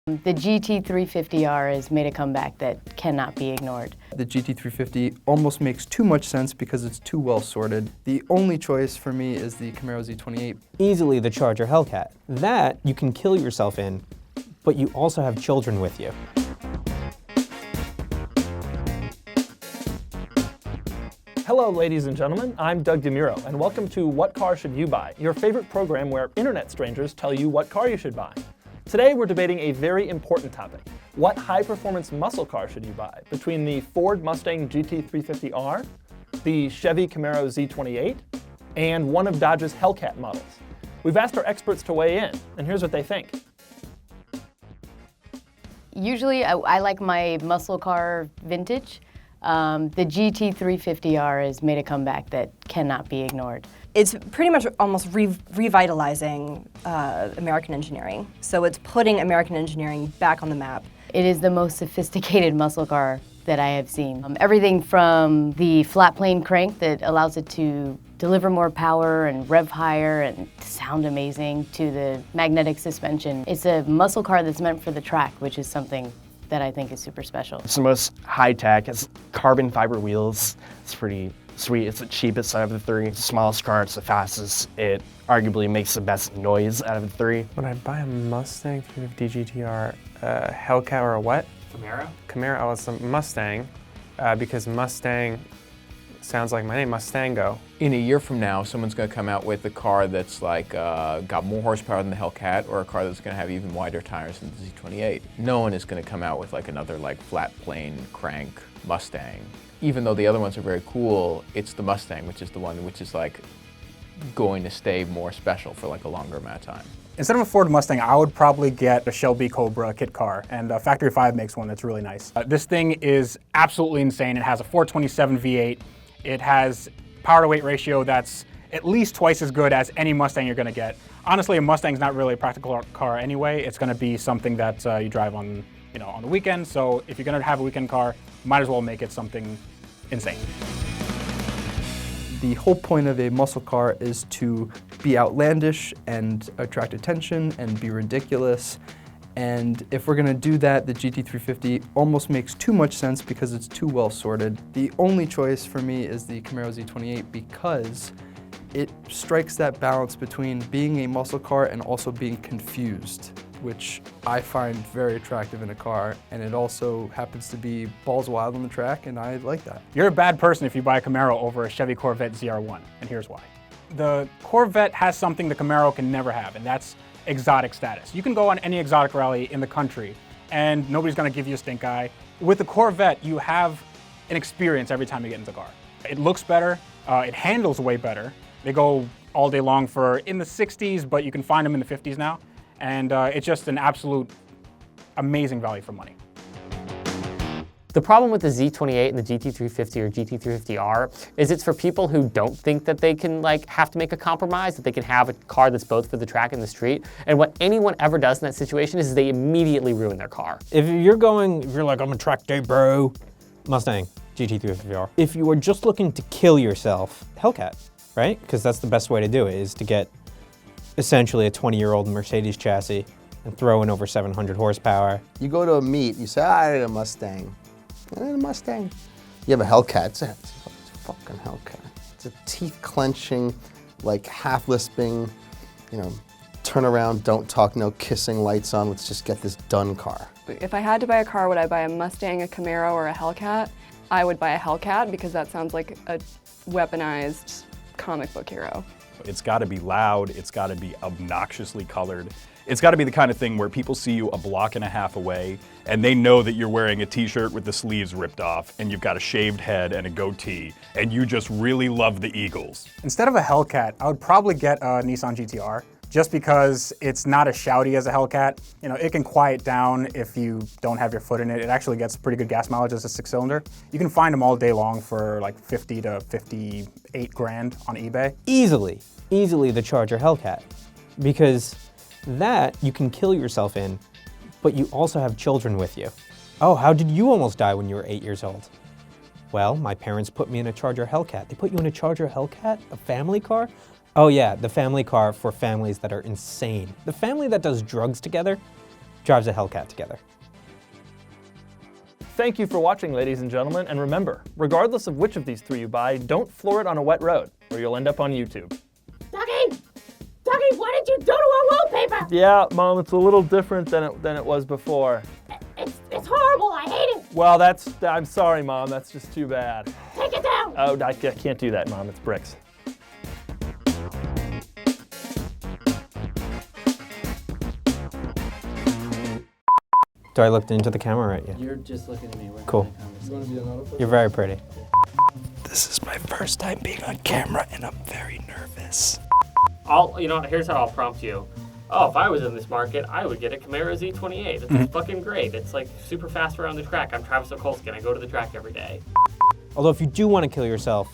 The GT350R has made a comeback that cannot be ignored. The GT350 almost makes too much sense because it's too well sorted. The only choice for me is the Camaro Z28. Easily the Dodge Hellcat. That you can kill yourself in, but you also have children with you. Hello, ladies and gentlemen. I'm Doug DeMuro, and welcome to What Car Should You Buy, your favorite program where internet strangers tell you what car you should buy. Today, we're debating a very important topic. What high-performance muscle car should you buy between the Ford Mustang GT350R, the Chevy Camaro Z28, and one of Dodge's Hellcat models? We've asked our experts to weigh in, and here's what they think. Usually, I like my muscle car vintage. The GT350R has made a comeback that cannot be ignored. It's pretty much almost revitalizing American engineering. So it's putting American engineering back on the map. It is the most sophisticated muscle car that I have seen. Everything from the flat plane crank that allows it to deliver more power and rev higher and sound amazing, to the magnetic suspension. It's a muscle car that's meant for the track, which is something that I think is super special. It's the most high-tech. It's carbon fiber wheels. It's pretty sweet. It's the cheapest out of the three. It's the smallest car. It's the fastest. It arguably makes the best noise out of the three. Would I buy a Mustang 350 GTR, a Hellcat, or a what? Camaro? Camaro. Oh, it's a Mustang, because Mustang sounds like my name, Mustango. In a year from now, someone's going to come out with a car that's like got more horsepower than the Hellcat, or a car that's going to have even wider tires than the Z28. No one is going to come out with like another like flat plane crank Mustang. Even though the other ones are very cool, it's the Mustang, which is the one which is like going to stay more special for like a longer amount of time. Instead of a Ford Mustang, I would probably get a Shelby Cobra kit car, and Factory 5 makes one that's really nice. This thing is absolutely insane. It has a 427 V8. It has power-to-weight ratio that's at least twice as good as any Mustang you're going to get. Honestly, a Mustang's not really a practical car anyway. It's going to be something that you drive on, on the weekend. So if you're going to have a weekend car, might as well make it something insane. The whole point of a muscle car is to be outlandish and attract attention and be ridiculous. And if we're going to do that, the GT350 almost makes too much sense because it's too well sorted. The only choice for me is the Camaro Z28 because it strikes that balance between being a muscle car and also being confused, which I find very attractive in a car, and it also happens to be balls wild on the track, and I like that. You're a bad person if you buy a Camaro over a Chevy Corvette ZR1, and here's why. The Corvette has something the Camaro can never have, and that's exotic status. You can go on any exotic rally in the country and nobody's gonna give you a stink eye. With the Corvette, you have an experience every time you get into the car. It looks better, it handles way better. They go all day long for in the 60s, but you can find them in the 50s now. And it's just an absolute amazing value for money. The problem with the Z28 and the GT350 or GT350R is it's for people who don't think that they can have to make a compromise, that they can have a car that's both for the track and the street. And what anyone ever does in that situation is they immediately ruin their car. If you're like, I'm a track day bro, Mustang GT350R. If you are just looking to kill yourself, Hellcat, right? Because that's the best way to do it, is to get essentially a 20-year-old Mercedes chassis and throw in over 700 horsepower. You go to a meet, you say, I need a Mustang. I need a Mustang. You have a Hellcat. It's a fucking Hellcat. It's a teeth-clenching, like half-lisping, turn around, don't talk, no kissing, lights on, let's just get this done car. If I had to buy a car, would I buy a Mustang, a Camaro, or a Hellcat? I would buy a Hellcat because that sounds like a weaponized comic book hero. It's got to be loud, it's got to be obnoxiously colored. It's got to be the kind of thing where people see you a block and a half away and they know that you're wearing a t-shirt with the sleeves ripped off and you've got a shaved head and a goatee and you just really love the Eagles. Instead of a Hellcat, I would probably get a Nissan GT-R just because it's not as shouty as a Hellcat. It can quiet down if you don't have your foot in it. It actually gets pretty good gas mileage as a 6-cylinder. You can find them all day long for like 50 to 58 grand on eBay. Easily the Dodge Hellcat, because that you can kill yourself in, but you also have children with you. Oh, how did you almost die when you were 8 years old? Well, my parents put me in a Dodge Hellcat. They put you in a Dodge Hellcat? A family car? Oh yeah, the family car for families that are insane. The family that does drugs together drives a Hellcat together. Thank you for watching, ladies and gentlemen, and remember, regardless of which of these three you buy, don't floor it on a wet road, or you'll end up on YouTube. Dougie! Dougie, what did you do to our wallpaper? Yeah, Mom, it's a little different than it was before. It's horrible, I hate it. Well, I'm sorry, Mom, that's just too bad. Take it down. Oh, I can't do that, Mom, it's bricks. Do I look into the camera right yet? You're just looking at me. Cool. You're very pretty. This is my first time being on camera and I'm very nervous. Here's how I'll prompt you. Oh, if I was in this market, I would get a Camaro Z28. It's fucking great. It's like super fast around the track. I'm Travis Okolsky and I go to the track every day. Although if you do want to kill yourself,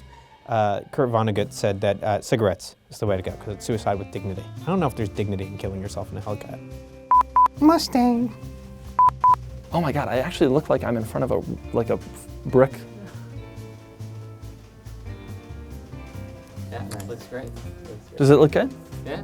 Kurt Vonnegut said that cigarettes is the way to go because it's suicide with dignity. I don't know if there's dignity in killing yourself in a Hellcat. Mustang. Oh my God, I actually look like I'm in front of a brick. Yeah, that looks great. Does it look good? Yeah.